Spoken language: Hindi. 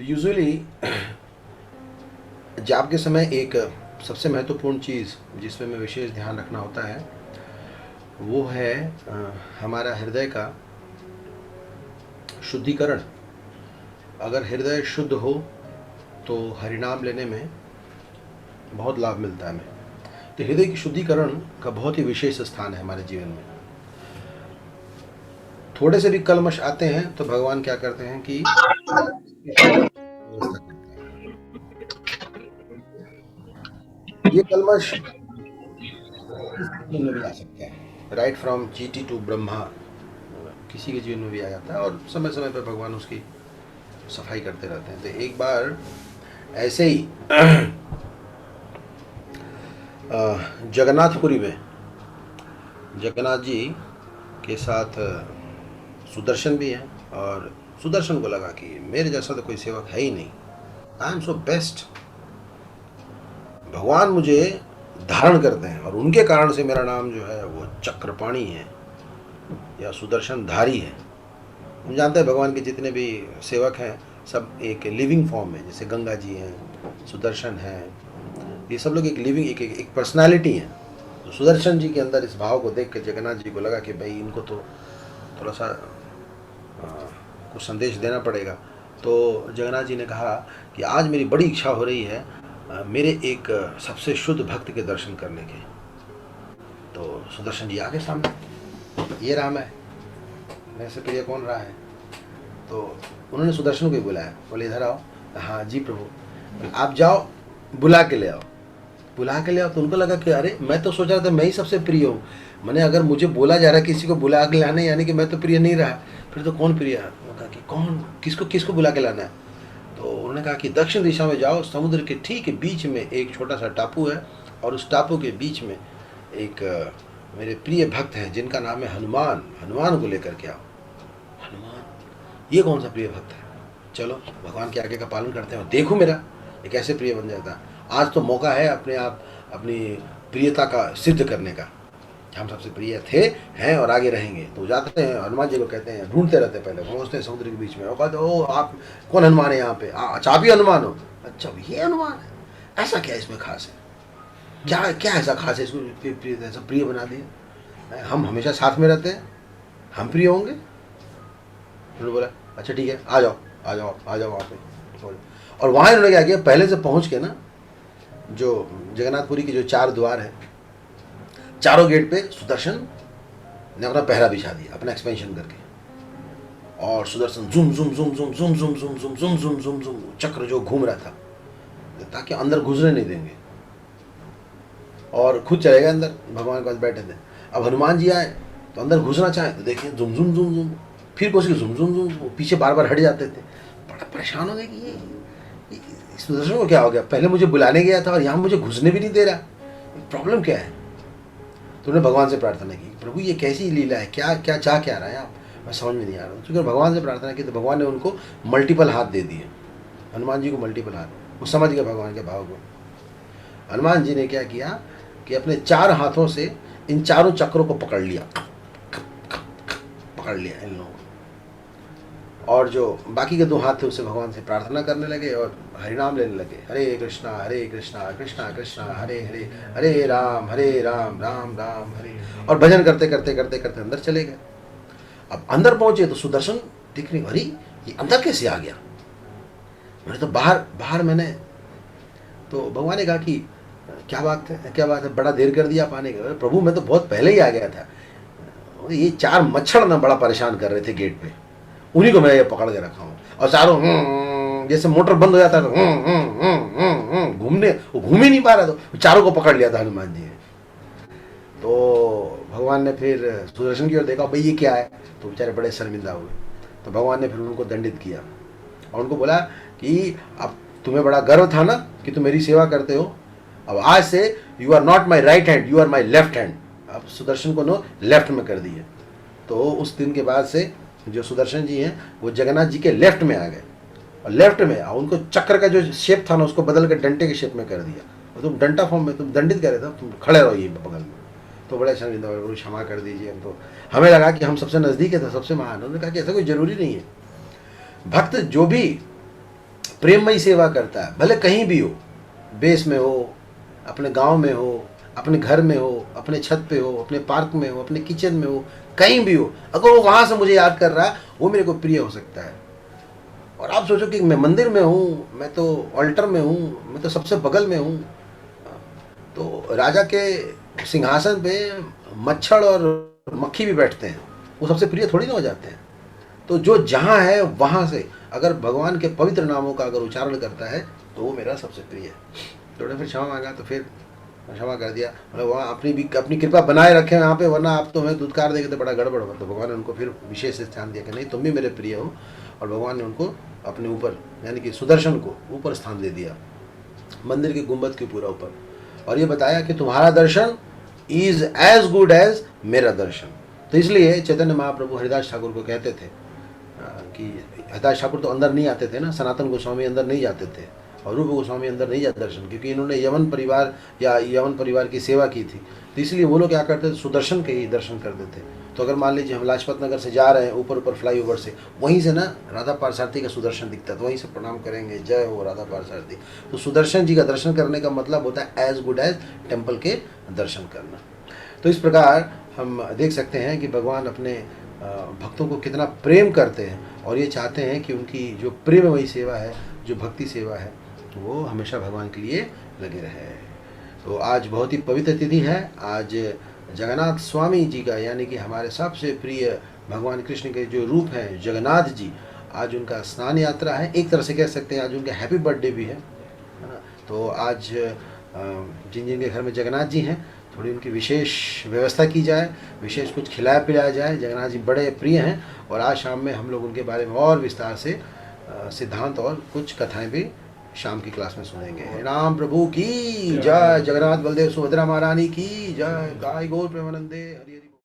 यूजुअली जाप के समय एक सबसे महत्वपूर्ण चीज़ जिसमें में विशेष ध्यान रखना होता है वो है हमारा हृदय का शुद्धिकरण। अगर हृदय शुद्ध हो तो हरिनाम लेने में बहुत लाभ मिलता है हमें। तो हृदय की शुद्धिकरण का बहुत ही विशेष स्थान है हमारे जीवन में। थोड़े से भी कलमश आते हैं तो भगवान क्या करते हैं कि व्यवस्था करते हैं। ये कलमश किसी के जीवन में भी आ सकता है, राइट फ्रॉम चीटी टू ब्रह्मा, किसी के जीवन में भी आ जाता है और समय समय पर भगवान उसकी सफाई करते रहते हैं। तो एक बार ऐसे ही जगन्नाथपुरी में जगन्नाथ जी के साथ सुदर्शन भी हैं और सुदर्शन को लगा कि मेरे जैसा तो कोई सेवक है ही नहीं, आई एम सो बेस्ट। भगवान मुझे धारण करते हैं और उनके कारण से मेरा नाम जो है वो चक्रपाणी है या सुदर्शन धारी है। हम जानते हैं भगवान के जितने भी सेवक हैं सब एक लिविंग फॉर्म में, जैसे गंगा जी हैं, सुदर्शन हैं, ये सब लोग एक लिविंग एक पर्सनालिटी हैं। तो सुदर्शन जी के अंदर इस भाव को देख कर जगन्नाथ जी को लगा कि भाई इनको तो थोड़ा सा कुछ संदेश देना पड़ेगा। तो जगन्नाथ जी ने कहा कि आज मेरी बड़ी इच्छा हो रही है मेरे एक सबसे शुद्ध भक्त के दर्शन करने के। तो सुदर्शन जी आगे सामने, ये राम है, मेरे से प्रिय कौन रहा है? तो उन्होंने सुदर्शन को ही बुलाया, बोले इधर आओ। हाँ जी प्रभु। आप जाओ बुला के ले आओ। बुला के ले आओ तो उनको लगा कि अरे मैं तो सोच रहा था मैं ही सबसे प्रिय हूँ, मैंने अगर मुझे बोला जा रहा है किसी को बुला के लाने, यानी कि मैं तो प्रिय नहीं रहा, फिर तो कौन प्रिय है? उन्होंने कहा कि कौन, किसको किसको बुला के लाना है? तो उन्होंने कहा कि दक्षिण दिशा में जाओ, समुद्र के ठीक बीच में एक छोटा सा टापू है और उस टापू के बीच में एक मेरे प्रिय भक्त हैं जिनका नाम है हनुमान, हनुमान को लेकर के आओ। हनुमान, ये कौन सा प्रिय भक्त है? चलो भगवान के आगे का पालन करते हैं और देखो मेरा ये कैसे प्रिय बन जाता है। आज तो मौका है अपने आप अपनी प्रियता का सिद्ध करने का, हम सबसे प्रिय थे, हैं और आगे रहेंगे। तो जाते हैं हनुमान जी को कहते हैं, ढूंढते रहते हैं, पहले पहुँचते हैं समुद्र के बीच में और कहते ओ आप कौन हनुमान है यहाँ पे? अच्छा आप ही हनुमान हो? अच्छा ये हनुमान है, ऐसा क्या इसमें खास है? क्या क्या ऐसा खास है इसको ऐसा प्रिय बना दिया? हम हमेशा साथ में रहते हैं, हम प्रिय होंगे? उन्होंने बोला अच्छा ठीक है, आ जाओ आ जाओ आ जाओ वहाँ पे। और वहाँ इन्होंने क्या किया, पहले से पहुँच के ना जो जगन्नाथपुरी के जो 4 द्वार हैं, चारों गेट पे सुदर्शन ने अपना पहरा बिछा दिया, अपना एक्सपेंशन करके। और सुदर्शन जुम जुम जुम जुम जुम जुम जुम जुम जुम जुम जुम जुम चक्र जो घूम रहा था ताकि अंदर घुसने नहीं देंगे और खुद चले गए अंदर, भगवान के पास बैठे थे। अब हनुमान जी आए तो अंदर घुसना चाहे तो देखिए जुम जुम जुम जुम, फिर कोशिश जुम जुम जुम, पीछे बार बार हट जाते थे। बड़ा परेशान हो गए कि ये सुदर्शन को क्या हो गया, पहले मुझे बुलाने गया था और यहाँ मुझे घुसने भी नहीं दे रहा, प्रॉब्लम क्या है? तो उन्होंने भगवान से प्रार्थना की, प्रभु ये कैसी लीला है, क्या क्या चाह क्या रहा है आप, मैं समझ में नहीं आ रहा हूँ। क्योंकि भगवान से प्रार्थना की तो भगवान ने उनको मल्टीपल हाथ दे दिए, हनुमान जी को मल्टीपल हाथ, वो समझ गए भगवान के भाव को। हनुमान जी ने क्या किया कि अपने 4 हाथों से इन चारों चक्रों को पकड़ लिया, पकड़ लिया इन लोगों को, और जो बाकी के 2 हाथ थे उससे भगवान से प्रार्थना करने लगे और हरिनाम लेने लगे, हरे कृष्णा कृष्णा कृष्णा हरे हरे, हरे राम राम राम हरे, और भजन करते करते करते करते अंदर चले गए। अब अंदर पहुंचे तो सुदर्शन दिख नहीं, अरे ये अंदर कैसे आ गया? मैंने तो बाहर मैंने, तो भगवान ने कहा कि क्या बात है, बड़ा देर कर दिया आप आने के? प्रभु मैं तो बहुत पहले ही आ गया था, ये 4 मच्छर ना बड़ा परेशान कर रहे थे गेट पे, उन्हीं को मैं ये पकड़ के रखा हूँ। और चारों जैसे मोटर बंद हो जाता है घूमने, वो घूम ही नहीं पा रहा, तो चारों को पकड़ लिया था हनुमान जी ने। तो भगवान ने फिर सुदर्शन की ओर देखा, भाई ये क्या है? तो बेचारे बड़े शर्मिंदा हुए। तो भगवान ने फिर उनको दंडित किया और उनको बोला कि अब तुम्हें बड़ा गर्व था ना कि तुम मेरी सेवा करते हो, अब आज से you are not my right hand, you are my left hand. अब सुदर्शन को नो लेफ्ट में कर दिए। तो उस दिन के बाद से जो सुदर्शन जी हैं वो जगन्नाथ जी के लेफ्ट में आ गए, और लेफ्ट में उनको चक्र का जो शेप था ना उसको बदल कर डंटे के शेप में कर दिया, और तुम डंटा फॉर्म में तुम दंडित कर रहे थे, तुम खड़े रहो ये बगल में। तो बड़े शर्मिंदा हुए, क्षमा कर दीजिए, हम तो हमें लगा कि हम सबसे नज़दीक है, तो सबसे महान। उन्होंने कहा कि ऐसा कोई ज़रूरी नहीं है, भक्त जो भी प्रेममयी सेवा करता है, भले कहीं भी हो, बेस में हो, अपने गांव में हो, अपने घर में हो, अपने छत पे हो, अपने पार्क में हो, अपने किचन में हो, कहीं भी हो, अगर वो वहाँ से मुझे याद कर रहा है, वो मेरे को प्रिय हो सकता है। और आप सोचो कि मैं मंदिर में हूँ, मैं तो ऑल्टर में हूँ, मैं तो सबसे बगल में हूँ, तो राजा के सिंहासन पे मच्छर और मक्खी भी बैठते हैं, वो सबसे प्रिय थोड़ी ना हो जाते हैं। तो जो जहाँ है वहाँ से अगर भगवान के पवित्र नामों का अगर उच्चारण करता है तो वो मेरा सबसे प्रिय है। थोड़ा फिर क्षमा मांगा तो फिर क्षमा कर दिया, मतलब वहाँ अपनी कृपा बनाए रखे वहाँ पे, वरना आप तो हमें दुत्कार देंगे तो बड़ा गड़बड़ होगा। तो भगवान ने उनको फिर विशेष स्थान दिया कि नहीं, तुम भी मेरे प्रिय हो, और भगवान ने उनको अपने ऊपर यानी कि सुदर्शन को ऊपर स्थान दे दिया, मंदिर के गुंबद के पूरा ऊपर, और ये बताया कि तुम्हारा दर्शन इज एज गुड एज मेरा दर्शन। तो इसलिए चैतन्य महाप्रभु हरिदास ठाकुर को कहते थे कि हरिदास ठाकुर तो अंदर नहीं आते थे ना, सनातन गोस्वामी अंदर नहीं जाते थे और रूप गोस्वामी अंदर नहीं जाते दर्शन, क्योंकि इन्होंने यवन परिवार की सेवा की थी। तो इसलिए वो लोग क्या करते थे, सुदर्शन के ही दर्शन करते थे। तो अगर मान लीजिए हम लाजपत नगर से जा रहे हैं ऊपर फ्लाईओवर से, वहीं से ना राधा पारसारथी का सुदर्शन दिखता है, तो वहीं से प्रणाम करेंगे, जय हो राधा पारसारथी। तो सुदर्शन जी का दर्शन करने का मतलब होता है एज गुड एज टेम्पल के दर्शन करना। तो इस प्रकार हम देख सकते हैं कि भगवान अपने भक्तों को कितना प्रेम करते हैं, और ये चाहते हैं कि उनकी जो प्रेममयी सेवा है, जो भक्ति सेवा है, वो हमेशा भगवान के लिए लगे रहे। तो आज बहुत ही पवित्र तिथि है। आज जगन्नाथ स्वामी जी का यानी कि हमारे सबसे प्रिय भगवान कृष्ण के जो रूप हैं जगन्नाथ जी, आज उनका स्नान यात्रा है। एक तरह से कह सकते हैं आज उनका हैप्पी बर्थडे भी है ना। तो आज जिन जिन के घर में जगन्नाथ जी हैं, थोड़ी उनकी विशेष व्यवस्था की जाए, विशेष कुछ खिलाया पिलाया जाए। जगन्नाथ जी बड़े प्रिय हैं, और आज शाम में हम लोग उनके बारे में और विस्तार से सिद्धांत और कुछ कथाएं भी शाम की क्लास में सुनेंगे। राम प्रभु की जय, जगन्नाथ बलदेव सुभद्रा महारानी की जय, गाय गौर प्रेमानंदे, हरि हरि।